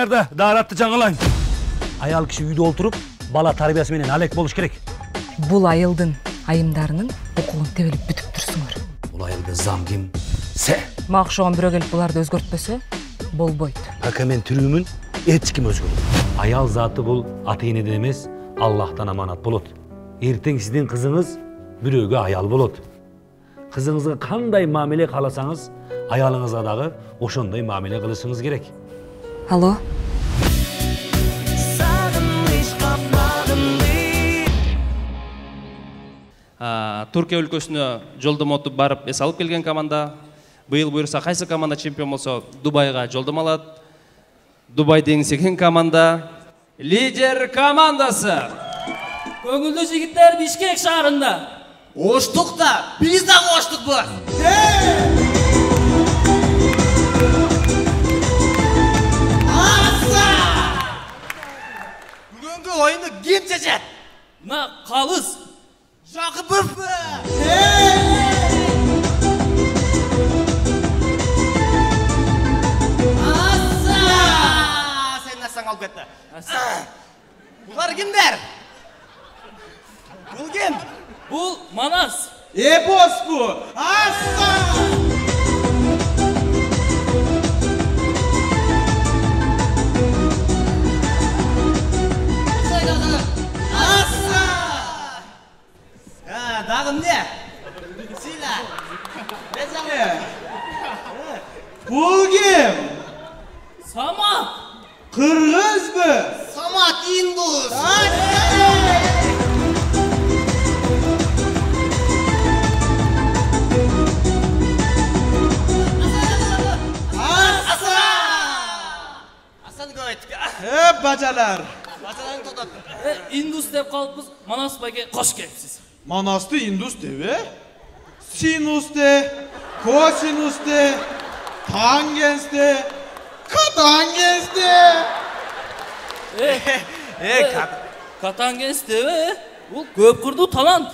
Kelinglarda daaratты жаңылайын. Ayal kişi үйde oturup bala tarbiyası menen alek boluş gerek. Бул айылдын айымдарынын окуун тебелип бүтүп турсуңар. Бул айылда зам ким? Се. Мага окшогон бирөө келип буларды өзгөртпөсө болбойт. Пока мен тирүүмүн, эч ким өзгөрбөйт. Ayal zаты бул ата-энеден эмес, Аллахтан аманат болот. Эртең сиздин кызыңыз бирөөгө аял болот. Кызыңызга кандай мамиле кааласаңыз, аялыңызга дагы ошондой мамиле кылышыңыз керек. Алло. Түркия өлкөсүнө жолдомо утуп барып эс алып келген команда. Быйыл буйрса кайсы команда чемпион болсо Дубайга жолдомо алат. Дубайда эңсеген команда лидер командасы. Көңүлдүү жигиттер Бишкек шаарында. Оштук да, биз дагы оштукпуз. Аса! Бүгүнкү оюнду ким чечет? Мына Калыс. Жакыпов. Аса! Сен насаң алып кетти. Булар кимдер? Бул ким? Бул Манас. Эпос бу. Аса! Дагы эмне? Сила. Безале. Бул ким? Самат. Кыргызбы? Самат индус. Бачалар. Бачаларың тоқтат. Индус деп қалыппыз. Манас байге қош келіпсіз. Манасты индус деп, синус де, косинус де, тангенс де, катангенс де. Катангенс деп, бұл көп құрду талант.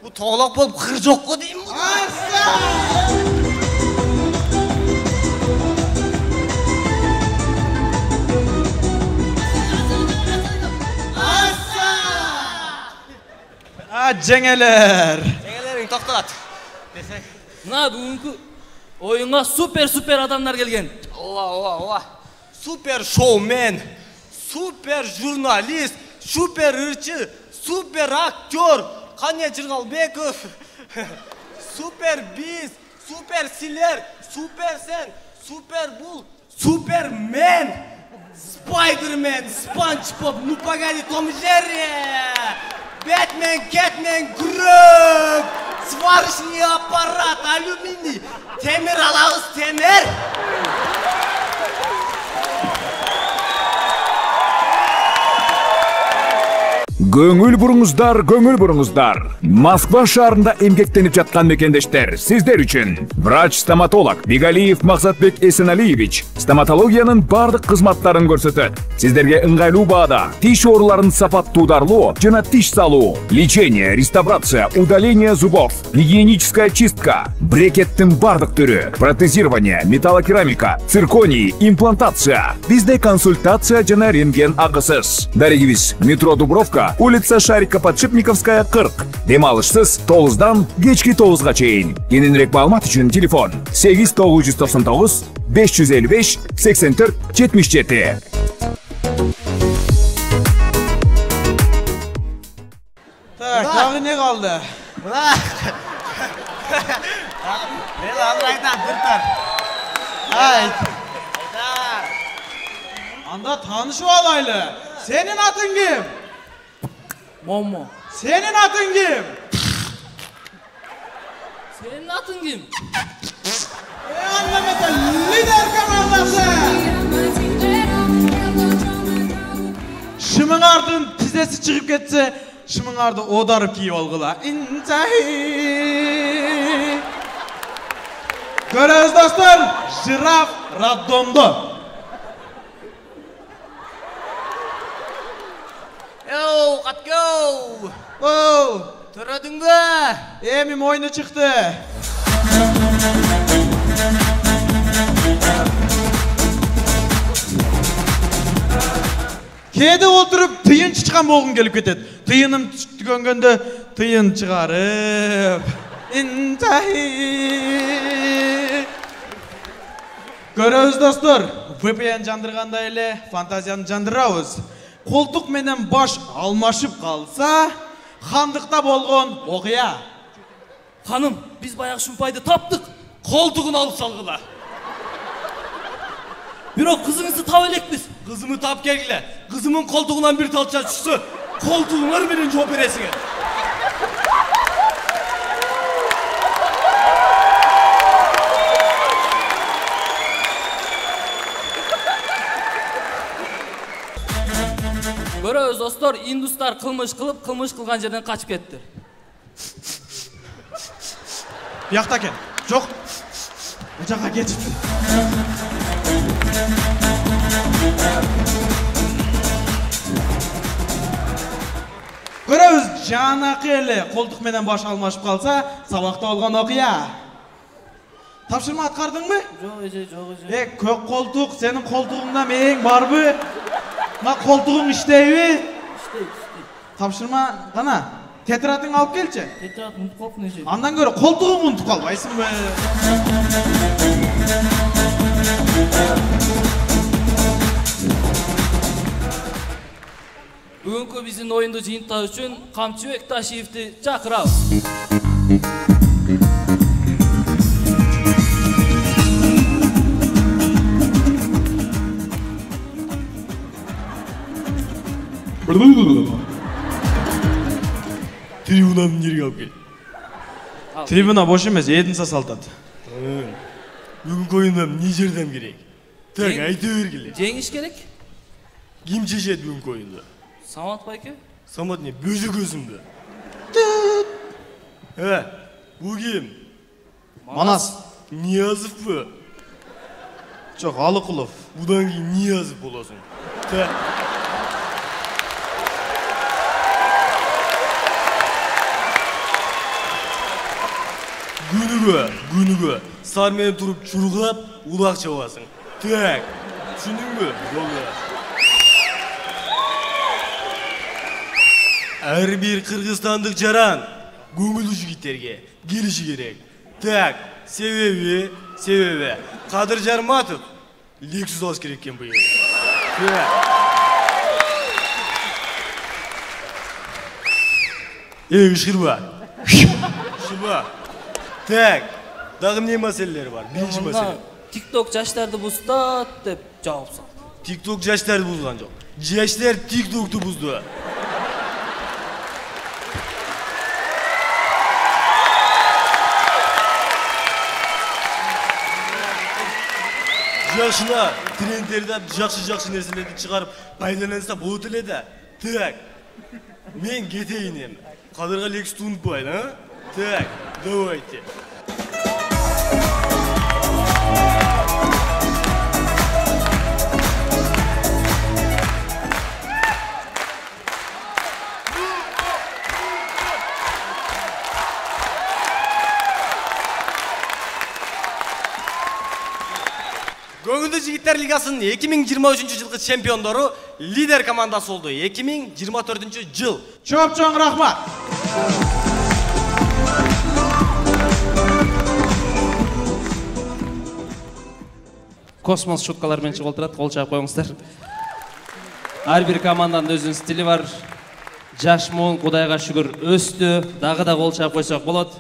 Бұл тоғлақ болып қыр жоқ қо деймін бұл. Жеңелер. Жеңелерің тоқтат. Мына бүгінгі ойынға супер адамдар келген. Оа. Супер шоумен, супер журналист, супер ырчы, супер актер Қане Жырғалбеков. Супер биз, супер силер, супер сен, супер бұл, супермен, спайдермен, спанч поп, ну погоди, Том и Джерри. Бэтмен, Кэтмен, Грөп, сварочный аппарат, алюминий, темір алауыз темір. Көңіл бұрыңыздар. Москва шаарында эмгектенип жаткан мекендештер, сиздер үчүн врач-стоматолог Бигалиев Мақсатбек Эсеналиевич стоматологиянын бардык кызматтарын көрсөтөт. Сиздерге ыңгайлуу баада тиш ооруларын сапаттуударлоо жана тиш салуу, лечение, реставрация, удаление зубов, гигиеническая чистка, брекеттин бардык түрү, протезирование, металлокерамика, цирконий, имплантация. Бизде консультация жана рентген агысыз. Дарегибиз: метро Дубровка, улица Шарика Подшипниковская, 40. Демалышсыз 9-дан кечки 9-га чейин. Кененирээк маалымат үчүн телефон 8999 555 84 77. Дагы не калды? Мына. Мен айтам, биртар. Айт. Анда танышып алайлы. Сенин атың ким? Момо. Senin atın kim? Senin atın kim? Anlamada lider komandası. Şımın ardın tizesi çıkıp getse, şımın ardı odarıp kiyip algıla. İntahi. Görüyoruz dostlar, Jiraf Raddom'da. Yo, Katko! Oh, töredin be! Emim oyunu çıktı. Кеде отырып тыйын чычкан болгун келип кетет. Тыйыным түгөнгөндө тыйын чыгарып. Көрөбүз достор, VPN жандыргандай эле фантазияны жандырабыз. Колтук менен баш алмашып калса, хандыкта болгон окуя. Ханым, biz баягы Шумпайды таптык. Колтугун алып салгыла. Бирок кызыңызды таап элекпиз. Кызымды таап келгиле. Кызымдын колтугунан бир талча түшсө, колтугуңар менен жооп бересиңер. Көрөбүз достор, индустар кылмыш кылган жерден качып кетти. Бияқта екен. Жоқ. Бұл жаққа кетіпті. Көрөбүз, жанакы эле колтук менен баш алмашып калса, сабакта болгон окуя. Тапшырма аткардыңбы? Жок эже, жок эже. Көк колтук, сенин колтугуңда мээң барбы? Мына колтугуң иштейби? İşte. Тапшырма кана? Тетрадың алып келчи. Тетрат унутуп калыптын эже. Андан көрө колтугуңду унутуп калбайсыңбы? Бүгүнкү биздин оюнду жыйынтыктоо үчүн Камчыбек Ташиевди чакырабыз. Трибунаны жерге алып кел. Трибуна бош эмес, эдин сасалтат. Бүгүнкү оюнда эмне жардам керек? Так, айта бергиле. Жеңиш керек. Ким чечет бүгүнкү оюнда? Самат байке. Самат не, бөзүк өзүмдү. Бул ким? Манас. Ниязовбу? Жок, Алыкулов. Будан кийин Ниязов болосуң. Так. Күнүгө сар менен туруп чургулап, улак чабасың. Так, түшүндүңбү? Болду. Ар бир кыргызстандык жаран көңүлдүү жигиттерге келиши керек. Так, себеби Кадыр Жарматов Lexus алыш керек экен быйыл. Ышкырба. Так, дагы эмне маселелер бар? Биринчи маселе. TikTok жаштарды бузтат деп жооп салды. TikTok жаштарды бузган жок. Жаштар TikTok'tu бузду. Жашына трендтерди жакшы нерселерди чыгарып байланса болот эле да. Так. Мен кетейин эми. Кадырга Lexus унутпайын, а? Так, давайте. Көңүлдүү жигиттер лигасынын 2023 жылкы чемпиондору лидер командасы болду. 2024 жыл. Чоп чоң рахмат. Космос шуткалар менен чыгып отурат, кол чаап коюңуздар. Ар бир команданын өзүнүн стили бар. Жаш муун Кудайга шүгүр өстү, дагы да кол чаап койсок болот.